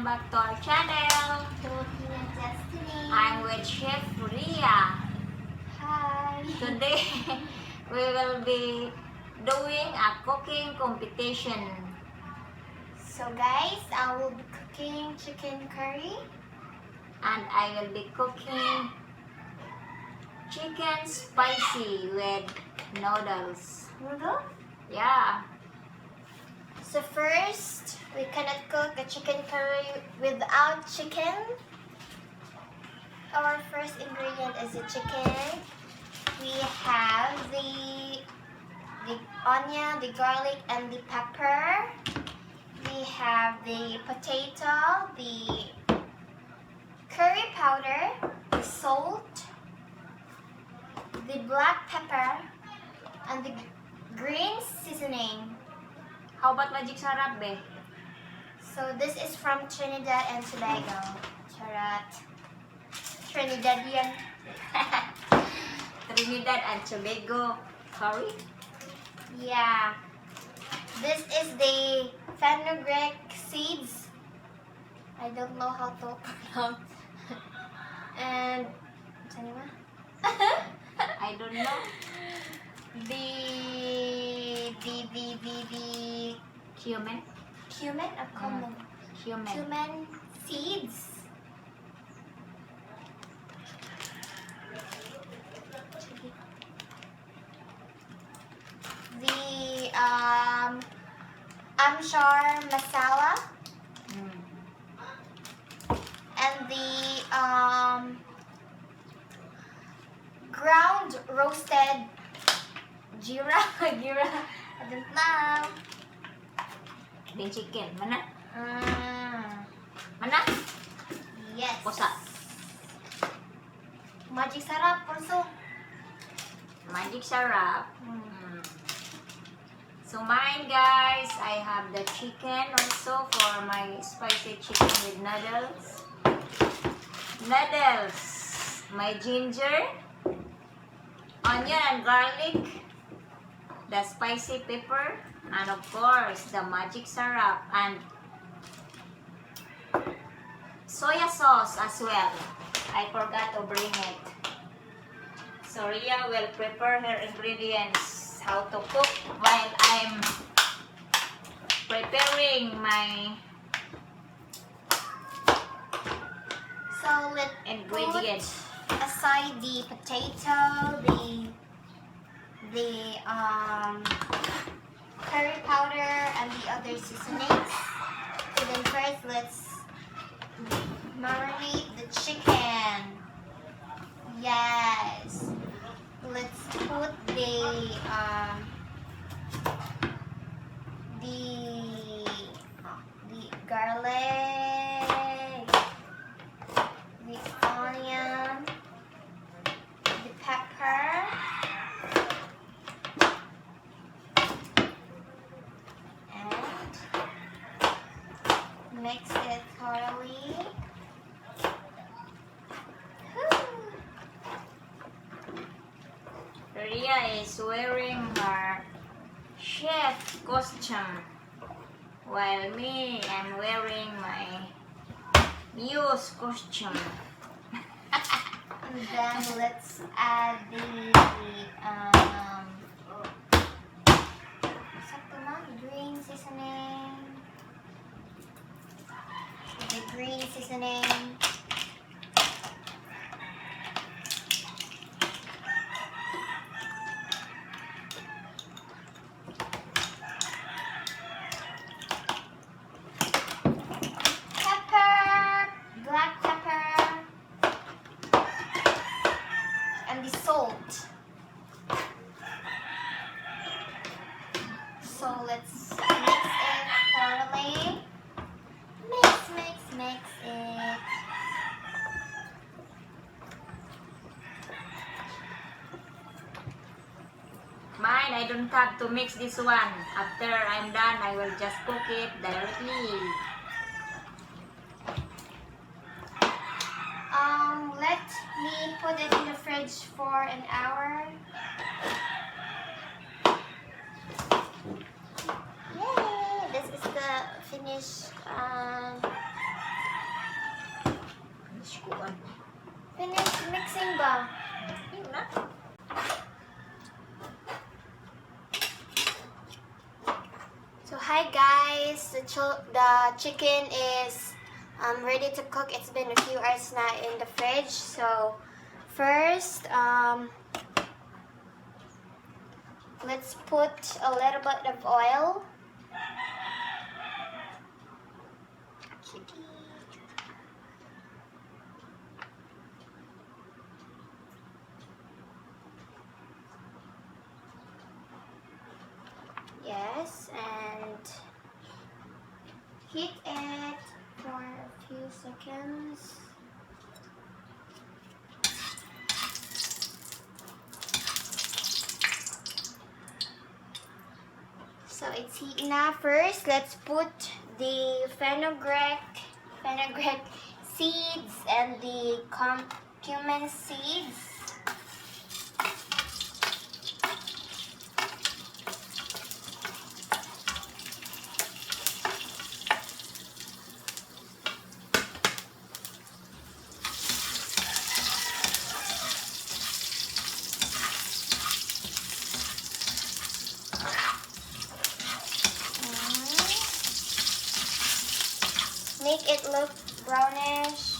welcome back to our channel. Filipina Destiny. I'm with Chef Rhea. Hi. Today, we will be doing a cooking competition. So guys, I will be cooking chicken curry. And I will be cooking chicken spicy with noodles. Noodle? Yeah. So first, we cannot cook a chicken curry without chicken. Our first ingredient is the chicken. We have the onion, the garlic, and the pepper. We have the potato, the curry powder, the salt, the black pepper, and the green seasoning. How about magic sarap, be? So this is from Trinidad and Tobago. Charat. Trinidadian. Trinidad and Tobago curry. Yeah. This is the fenugreek seeds. I don't know how to pronounce. And I don't know. the Cumin. cumin or common? Cumin. Cumin seeds. The amchar masala and the ground roasted Jira. Jira. I don't know. Then chicken. Mana? Mm, Mana? yes. Kosa. Magic sarap also. Magic sarap. So mine, guys, I have the chicken also for my spicy chicken with noodles. Noodles. My ginger, onion and garlic, the spicy pepper, and of course the magic syrup and soya sauce as well. I forgot to bring it. So Rhea will prepare her ingredients, how to cook, while I'm preparing my So let's ingredients. put aside the potato, the curry powder, and the other seasonings. So then first, let's marinate the chicken. Yes. Let's put the garlic, the onion, the pepper, and mix it thoroughly. Rhea is wearing her chef costume, while me, I'm wearing my muse costume. And then let's add the green seasoning. The green seasoning. Pepper, black pepper, and the salt. So let's mix it thoroughly. Mix it. Mine, I don't have to mix this one. After I'm done, I will just cook it directly. Let me put it in the fridge for an hour. Yay! This is the finished kuan. Finish mixing ba? Yun na. So hi guys, the chicken is ready to cook. It's been a few hours now in the fridge. So first, let's put a little bit of oil. Yes, and heat it for a few seconds. So it's heating now. First, let's put the fenugreek seeds and the cumin seeds. Make it look brownish.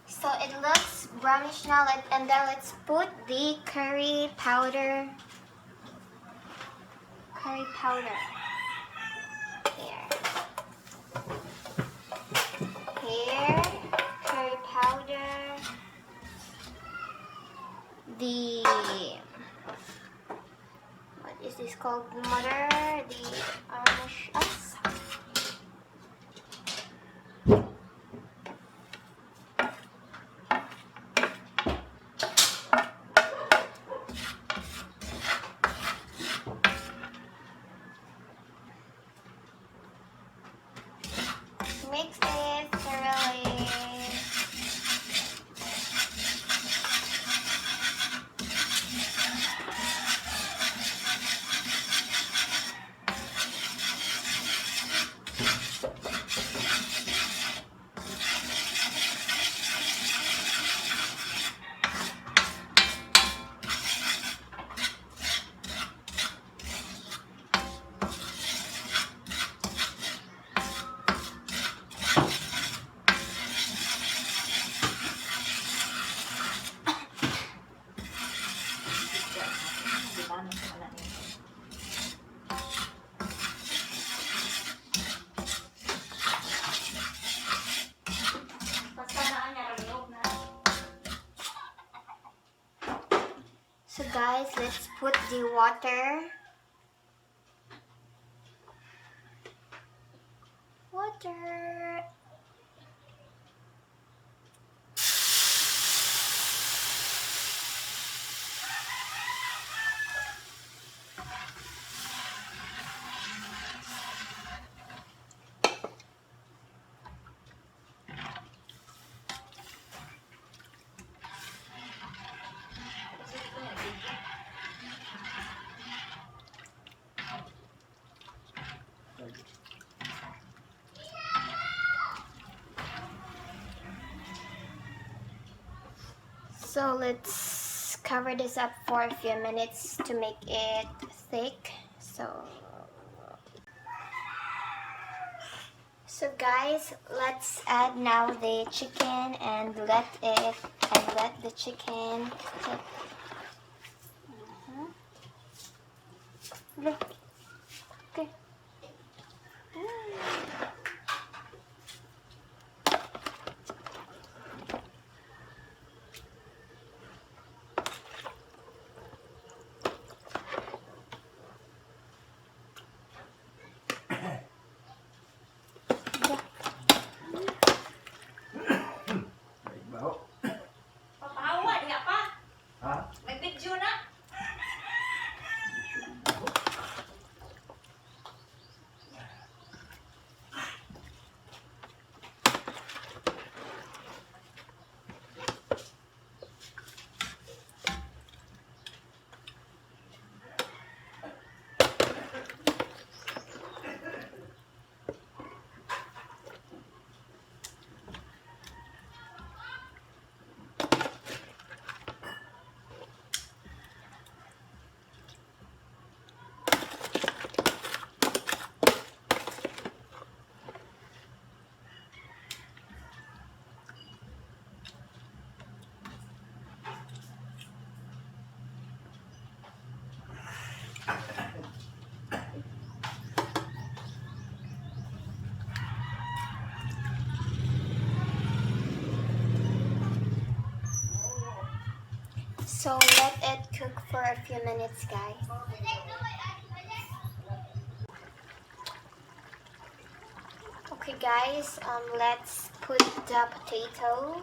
So it looks brownish now, and then let's put the curry powder. Here, curry powder. The what is this called, mother? The armashas. Mix it thoroughly. So guys, let's put the water. So let's cover this up for a few minutes to make it thick. So guys, let's add now the chicken and let the chicken cook. Look. Okay. Papahawa, diha pa. Ha? May video na. So let it cook for a few minutes, guys. Okay, guys, let's put the potato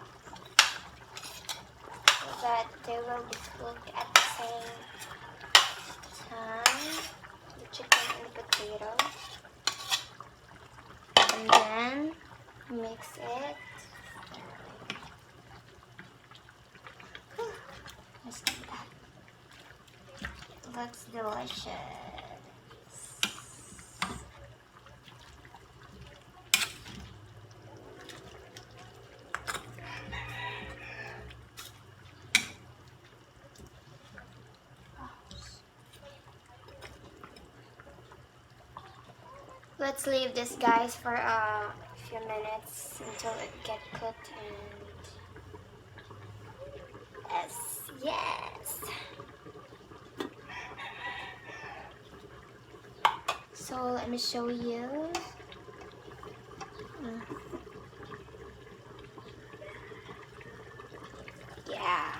so that they will be cooked at the same time. The chicken and the potato. And then mix it. Let's do that. Looks delicious. Let's leave this, guys, for a few minutes until it gets cooked. And yes. So let me show you. Yeah.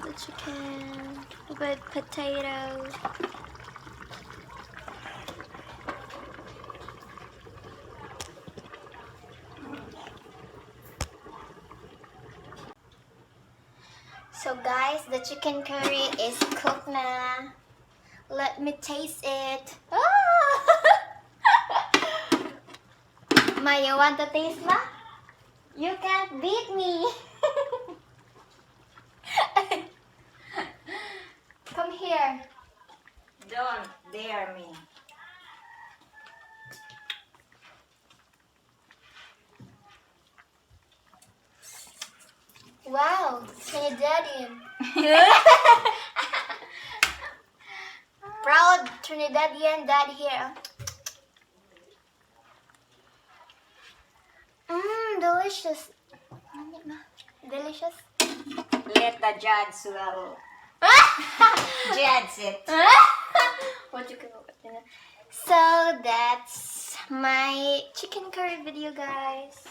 The chicken with potatoes. So guys, the chicken curry is cooked now. Let me taste it. Ah! Ma, you want to taste, ma? You can't beat me. Come here. Don't dare me. Wow, Trinidadian. Proud Trinidadian dad here. Delicious. Delicious. Let the judge swallow. Judge it. What you can So that's my chicken curry video, guys.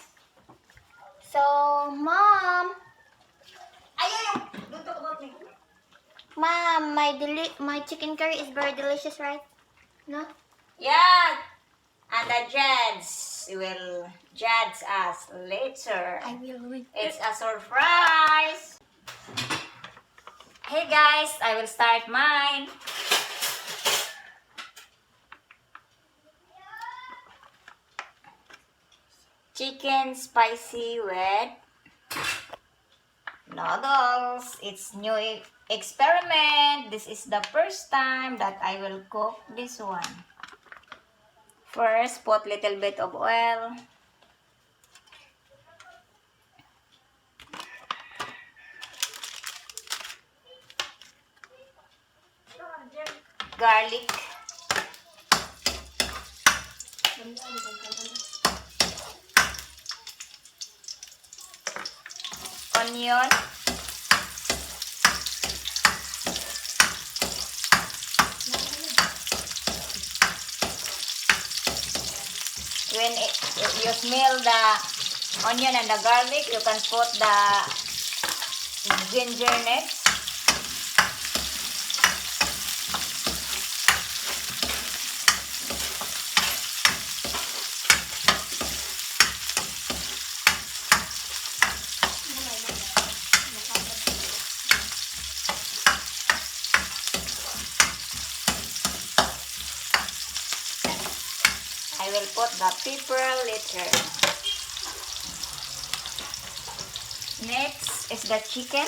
So, Mom. Don't talk about me. Mom, my chicken curry is very delicious, right? No? Yeah. And the judge will judge us later. I will. It's a surprise. Hey guys, I will start mine. Chicken spicy with noodles. It's new experiment. This is the first time that I will cook this one. First, put little bit of oil. Garlic. Onion. When you smell the onion and the garlic, you can put the ginger next. I will put the pepper later. Next is the chicken.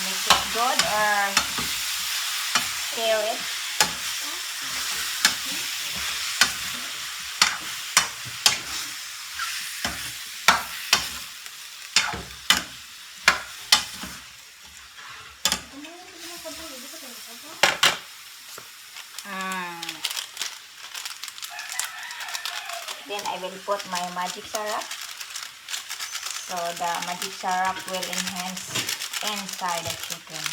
Make it good or stir it. Then I will put my magic syrup. So the magic syrup will enhance inside the chicken.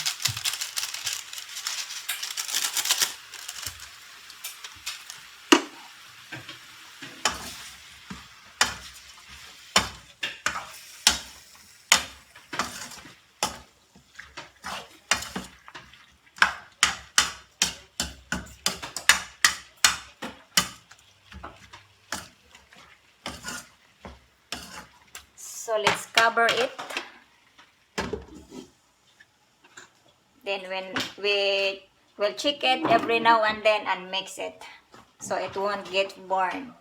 So let's cover it. Then when we will check it every now and then and mix it so it won't get burned.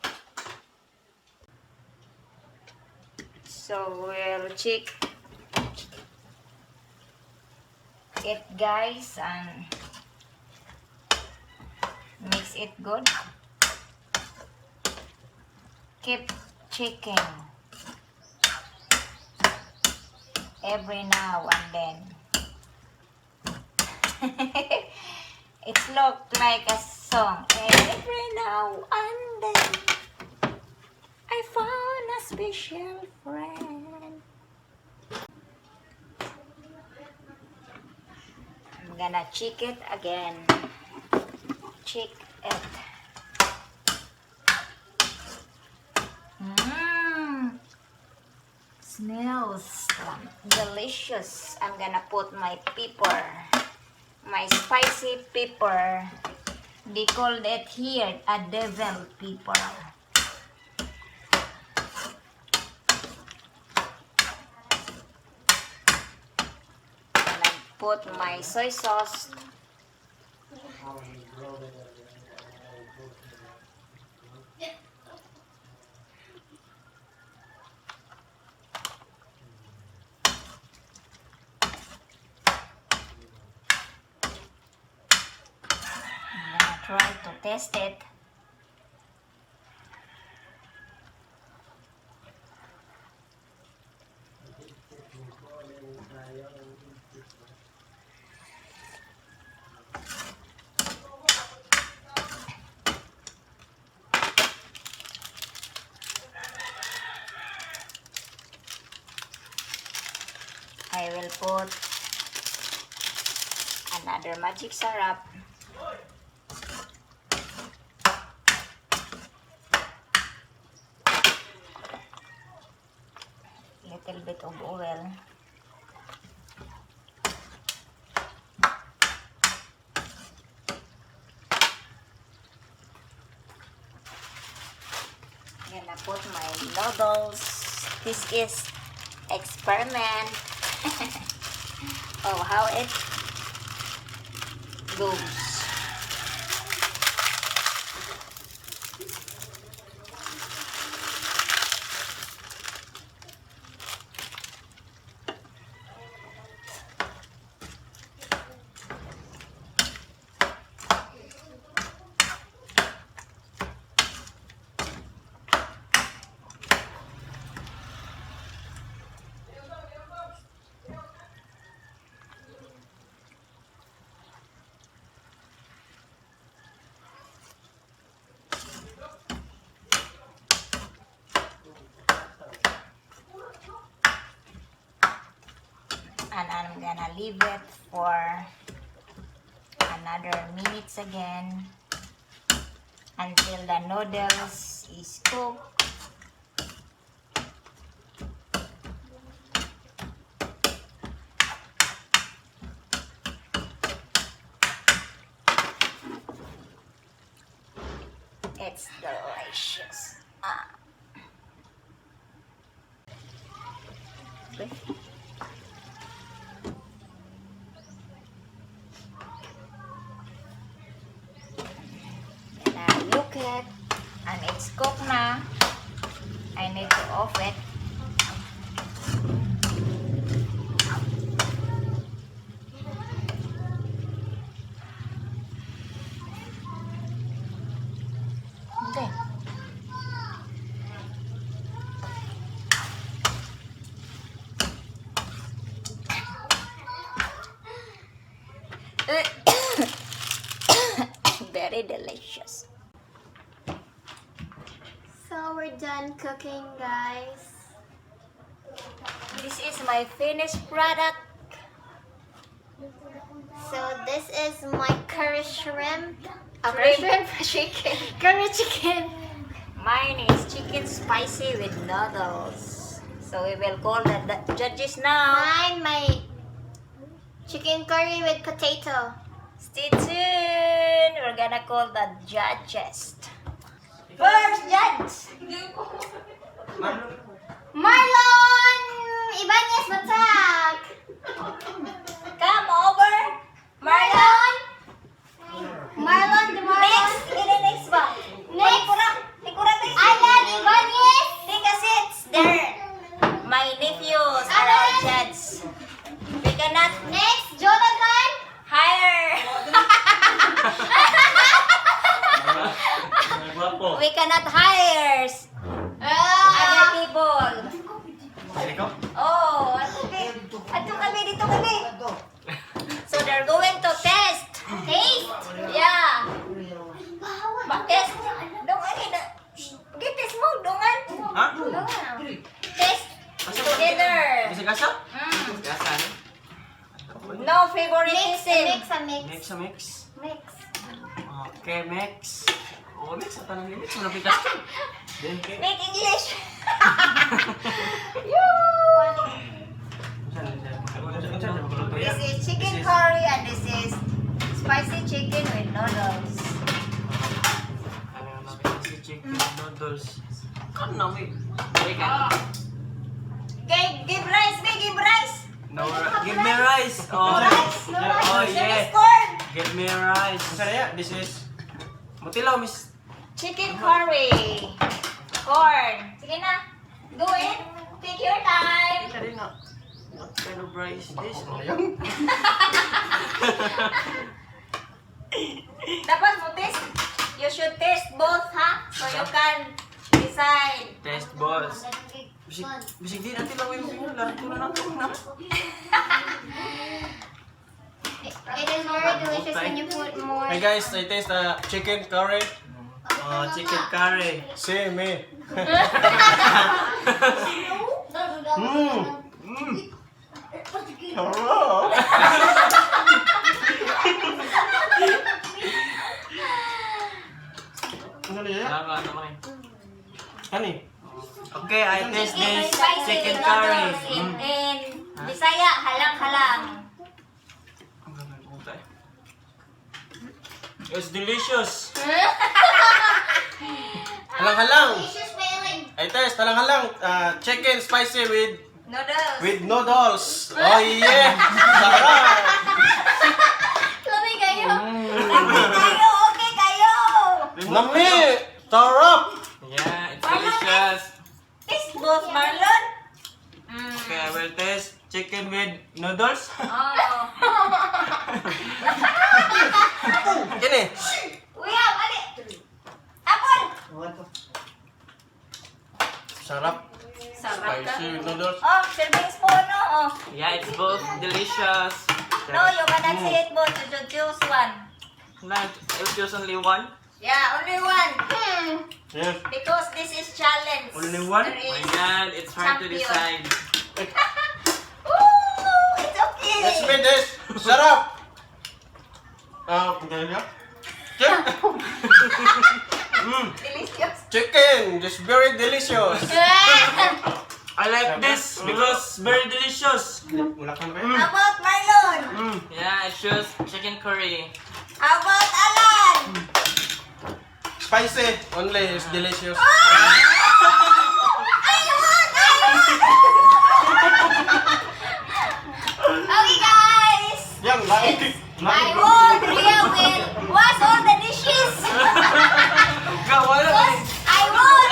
So we'll check it, guys, and mix it good. Keep checking every now and then. It looked like a song. Every now and then I found a special friend. I'm gonna check it again. Check it. Smells delicious. I'm gonna put my pepper, my spicy pepper. They call it here a devil pepper. And I put my soy sauce. I'm gonna try to test it. I will put another magic syrup. Little bit of oil. Gonna put my noodles. This is experiment. Oh, how it goes. And I'm gonna leave it for another minutes again until the noodles is cooked. It's delicious. Okay. Look it, and it's cooked na. I need to off it. Okay. Very delicious. So we're done cooking, guys. This is my finished product. So this is my curry shrimp. Shrimp chicken. Curry chicken. Mine is chicken spicy with noodles. So we will call the judges now. Mine, my chicken curry with potato. Stay tuned. We're gonna call the judges. First judge. Marlon! Ibanez, batak! Come over. Marlon. Marlon, the Marlon. Next. Ini next ba? Next. Nikurang next. Alan Ibanez. Take a seat. There. My nephews are our judges. We cannot Next, Jonathan. hire. We cannot hire other people. Oh, ato kami dito kami. So they're going to test. Taste. Yeah. Test. Dongan ina. Test mo, dongan. Ha? Test together. Bisa kasa? Mm. Kasa. No Mix, favoritism. mix, mix. Mix sa mix. Mix. Okay, mix. Oh, mix. At anong mix? Ano pitas ka? Then, okay. Make English. This is chicken curry and this is spicy chicken with noodles. Spicy chicken noodles. Kan na, may. Give rice, give rice. No, give me rice. Oh, No rice. oh This is yeah. corn. Give me rice. This is Mutilaw, miss. Chicken curry. Corn. Sige na. Do it. Take your time. Ito rin na. What kind of rice is this? Dapat mo test. You should test both, ha? So you can decide. Test balls. Bisig di natin lang yung pino. Laro ko na lang kung na. It is very delicious when you put more. Hey guys, I taste chicken curry. Oh, chicken curry. See me. Hello. Ano niya? Tama naman. Hani? Okay, I taste this Spicy chicken with curry. noodles in Bisaya, halang-halang. It's delicious. Halang-halang. Delicious feeling. I taste halang-halang chicken spicy Noodles. noodles. Oh yeah. Sarap. Lamig kayo. Okay kayo. Nami. Sarap. Yeah, it's delicious. Taste both, Marlon. Okay, I will taste chicken with noodles. Oh. Kini. Kuya, mali. Apple. Sarap. Sarap ka. Spicy noodles. Oh, serving spoon, no? Oh. Yeah, it's both delicious. No, you cannot say it both. You should choose one. Not, I'll choose only one. Yeah, only one. Yes. Because this is challenge. Only one? There My is- God, it's hard to champion. decide. Ooh, it's okay. Let's make this. Sarap. Ganyan niya? Delicious. Chicken. Just very delicious. I like this because very delicious. Wala ka na ba? How about Marlon? Yeah, I choose chicken curry. How about Alan? Spicy. Only is delicious. Okay, guys. Yang lain. I won. Rhea will wash all the dishes. Gawala I won.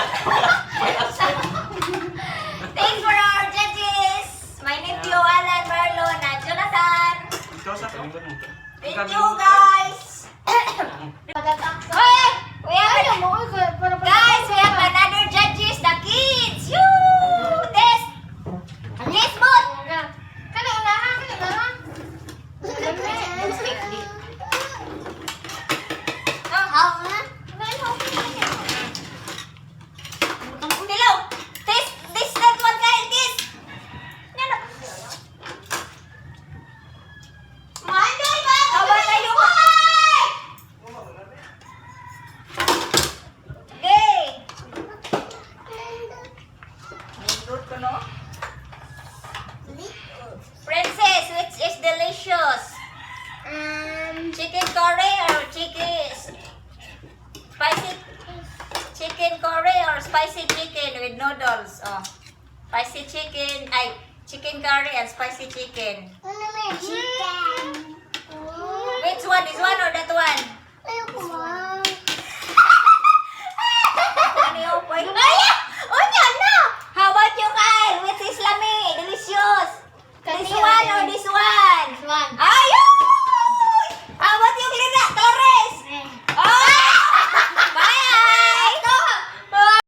Thanks for our judges. My nephew Alan, Marlon, and Jonathan. Thank you, guys. Hey, we have guys, we have another judges, the kids. You test. Test both. Dilaw. Taste that one, guys. Taste. Yan na. Manday ba? Kawan tayo ba? Okay. Good ko, no? Princess, which is delicious? Chicken curry or spicy chicken curry or spicy chicken with noodles? Oh, spicy chicken. Chicken curry and spicy chicken. Chicken. Which one? This one or that one? Ayoko, Ma. Ano yung point? Ay!